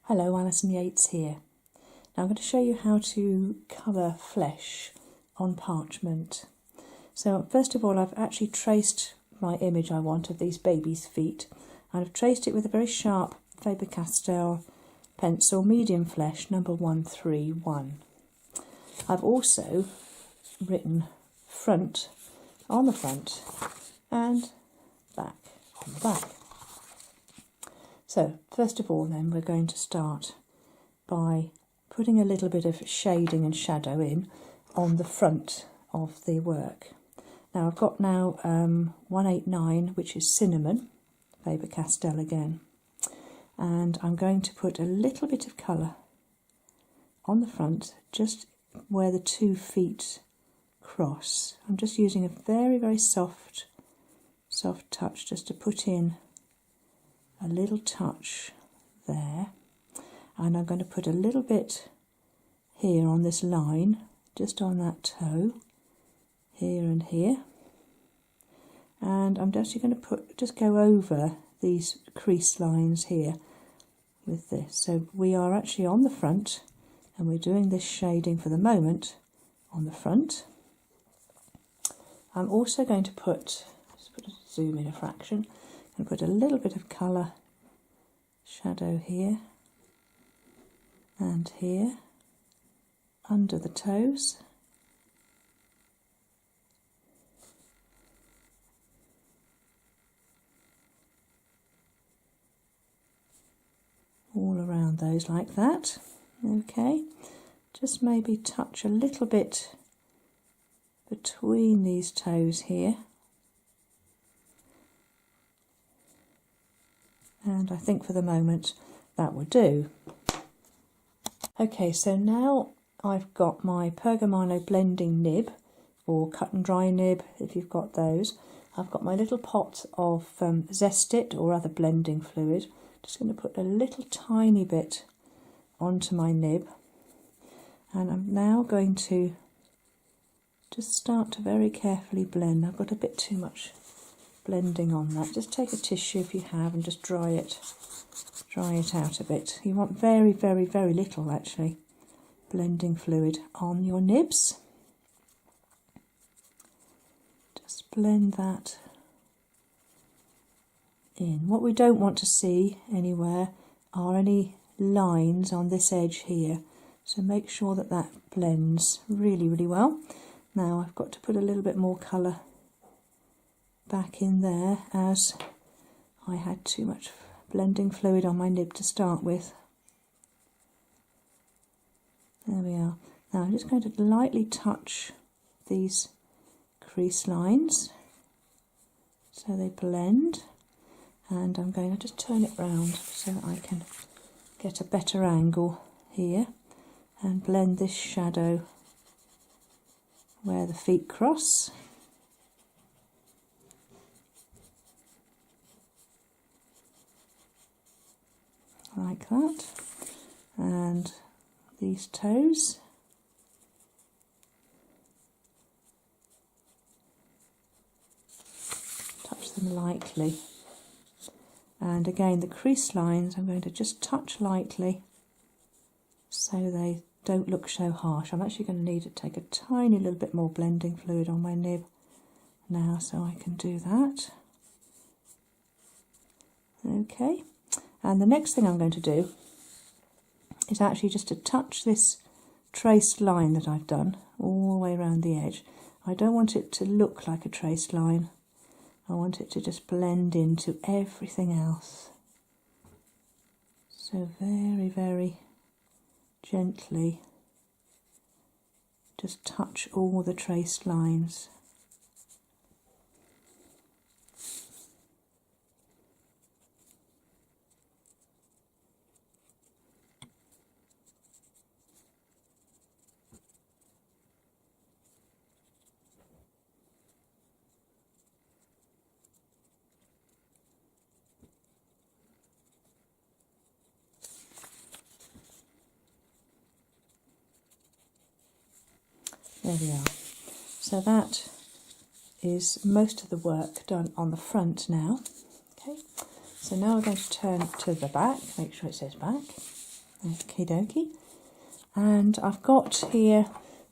Hello, Alison Yates here. Now I'm going to show you how to colour flesh on parchment. So first of all, I've actually traced my image I want of these babies' feet, and I've traced it with a very sharp Faber-Castell pencil, medium flesh, number 131. I've also written front on the front and back on the back. So first of all then, we're going to start by putting a little bit of shading and shadow in on the front of the work. Now I've got 189, which is cinnamon, Faber-Castell again, and I'm going to put a little bit of colour on the front, just where the 2 feet cross. I'm just using a very, very soft touch just to put in a little touch there, and I'm going to put a little bit here on this line, just on that toe, here and here, and I'm actually going to just go over these crease lines here with this. So we are actually on the front, and we're doing this shading for the moment on the front. I'm also going to zoom in a fraction, and put a little bit of colour shadow here and here under the toes, all around those like that. Okay, just maybe touch a little bit between these toes here. And I think for the moment that will do. Okay, so now I've got my Pergamano blending nib, or cut and dry nib if you've got those. I've got my little pot of Zest-It or other blending fluid. Just going to put a little tiny bit onto my nib, and I'm now going to just start to very carefully blend. I've got a bit too much blending on that. Just take a tissue if you have and just dry it out a bit. You want very, very, very little actually blending fluid on your nibs. Just blend that in. What we don't want to see anywhere are any lines on this edge here, so make sure that that blends really, really well. Now I've got to put a little bit more colour back in there, as I had too much blending fluid on my nib to start with. There we are. Now I'm just going to lightly touch these crease lines so they blend, and I'm going to just turn it round so that I can get a better angle here and blend this shadow where the feet cross. Like that, and these toes, touch them lightly, and again the crease lines I'm going to just touch lightly so they don't look so harsh. I'm actually going to need to take a tiny little bit more blending fluid on my nib now so I can do that. Okay. And the next thing I'm going to do is actually just to touch this traced line that I've done all the way around the edge. I don't want it to look like a traced line. I want it to just blend into everything else. So very, very gently just touch all the traced lines. There we are. So that is most of the work done on the front now. Okay, so now we're going to turn to the back, make sure it says back. Okie dokie. And I've got here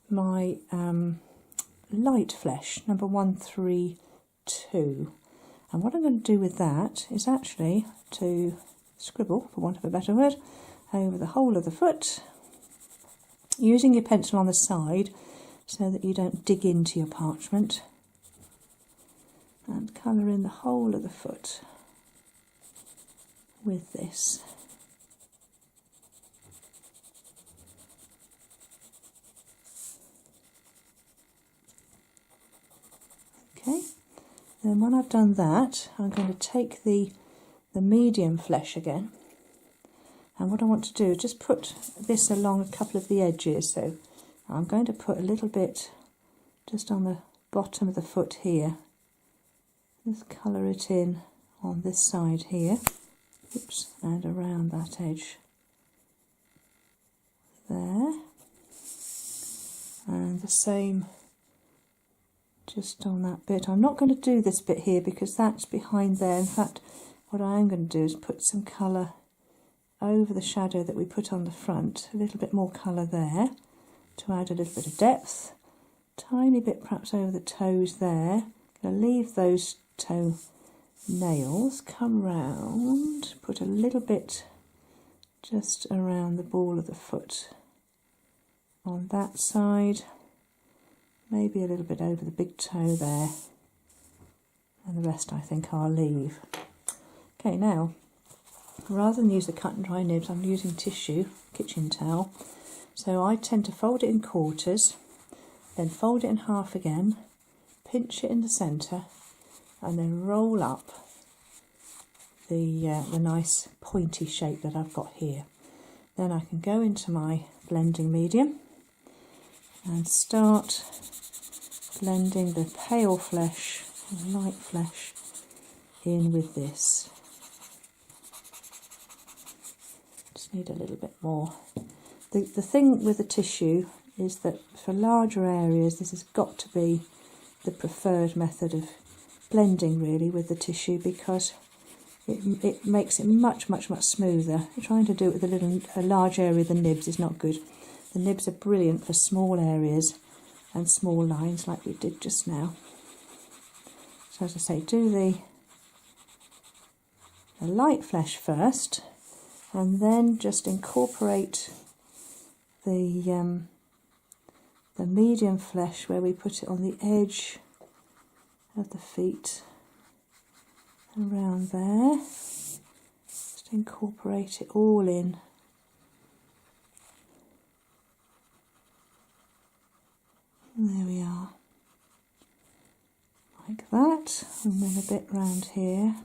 my light flesh, number 132. And what I'm going to do with that is actually to scribble, for want of a better word, over the whole of the foot, using your pencil on the side so that you don't dig into your parchment, and colour in the whole of the foot with this. Okay, then when I've done that, I'm going to take the medium flesh again, and what I want to do is just put this along a couple of the edges. So I'm going to put a little bit just on the bottom of the foot here, just colour it in on this side here, oops, and around that edge there, and the same just on that bit. I'm not going to do this bit here because that's behind there. In fact, what I am going to do is put some colour over the shadow that we put on the front, a little bit more colour there to add a little bit of depth, tiny bit perhaps over the toes there. Going to leave those toe nails, come round, put a little bit just around the ball of the foot on that side, maybe a little bit over the big toe there, and the rest I think I'll leave. Okay, now rather than use the cut and dry nibs, I'm using tissue, kitchen towel, so I tend to fold it in quarters, then fold it in half again, pinch it in the centre, and then roll up the nice pointy shape that I've got here. Then I can go into my blending medium and start blending the pale flesh and light flesh in with this. Just need a little bit more. The thing with the tissue is that for larger areas this has got to be the preferred method of blending really with the tissue, because it makes it much smoother. Trying to do it with a large area of the nibs is not good. The nibs are brilliant for small areas and small lines like we did just now. So as I say, do the light flesh first, and then just incorporate the medium flesh where we put it on the edge of the feet, around there. Just incorporate it all in. And there we are, like that, and then a bit round here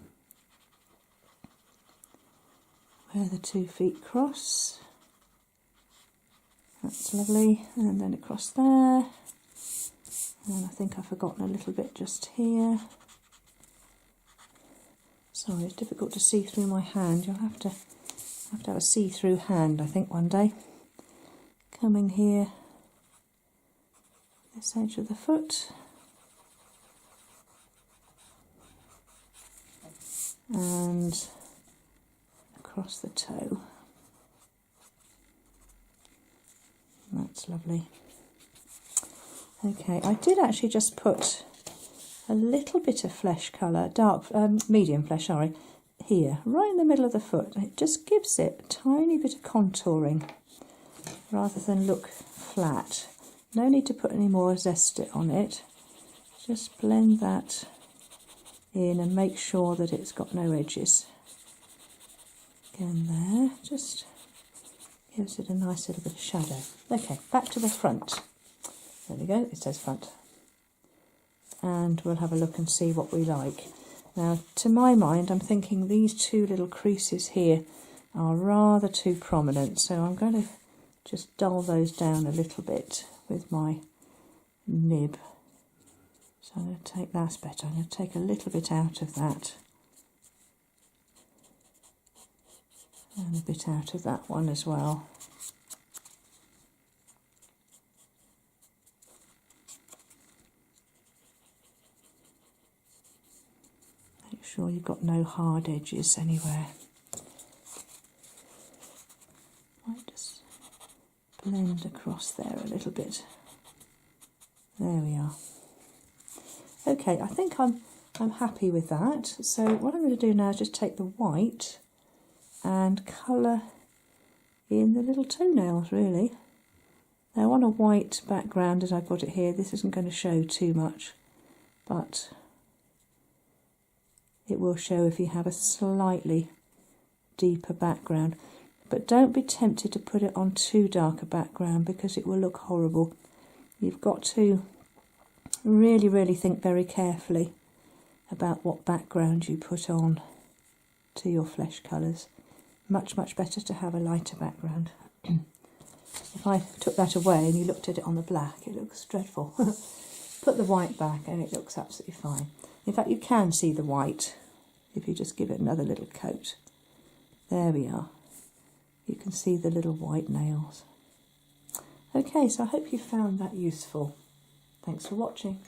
where the 2 feet cross. That's lovely, and then across there, and I think I've forgotten a little bit just here. Sorry, it's difficult to see through my hand. You'll have to have a see-through hand, I think, one day. Coming here, this edge of the foot, and across the toe. That's lovely. Okay, I did actually just put a little bit of flesh colour, medium flesh, sorry, here, right in the middle of the foot. It just gives it a tiny bit of contouring rather than look flat. No need to put any more zest on it. Just blend that in and make sure that it's got no edges. Again there, just gives it a nice little bit of shadow. Okay, back to the front. There we go, it says front. And we'll have a look and see what we like. Now, to my mind, I'm thinking these 2 little creases here are rather too prominent, so I'm going to just dull those down a little bit with my nib. So I'm going to take, that's better, I'm going to take a little bit out of that. And a bit out of that one as well. Make sure you've got no hard edges anywhere. Like blend across there a little bit. There we are. Okay, I think I'm happy with that. So what I'm going to do now is just take the white and colour in the little toenails, really. Now on a white background, as I've got it here, this isn't going to show too much, but it will show if you have a slightly deeper background. But don't be tempted to put it on too dark a background because it will look horrible. You've got to really, really think very carefully about what background you put on to your flesh colours. Much, much better to have a lighter background. If I took that away and you looked at it on the black, it looks dreadful. Put the white back and it looks absolutely fine. In fact, you can see the white if you just give it another little coat. There we are. You can see the little white nails. Okay, so I hope you found that useful. Thanks for watching.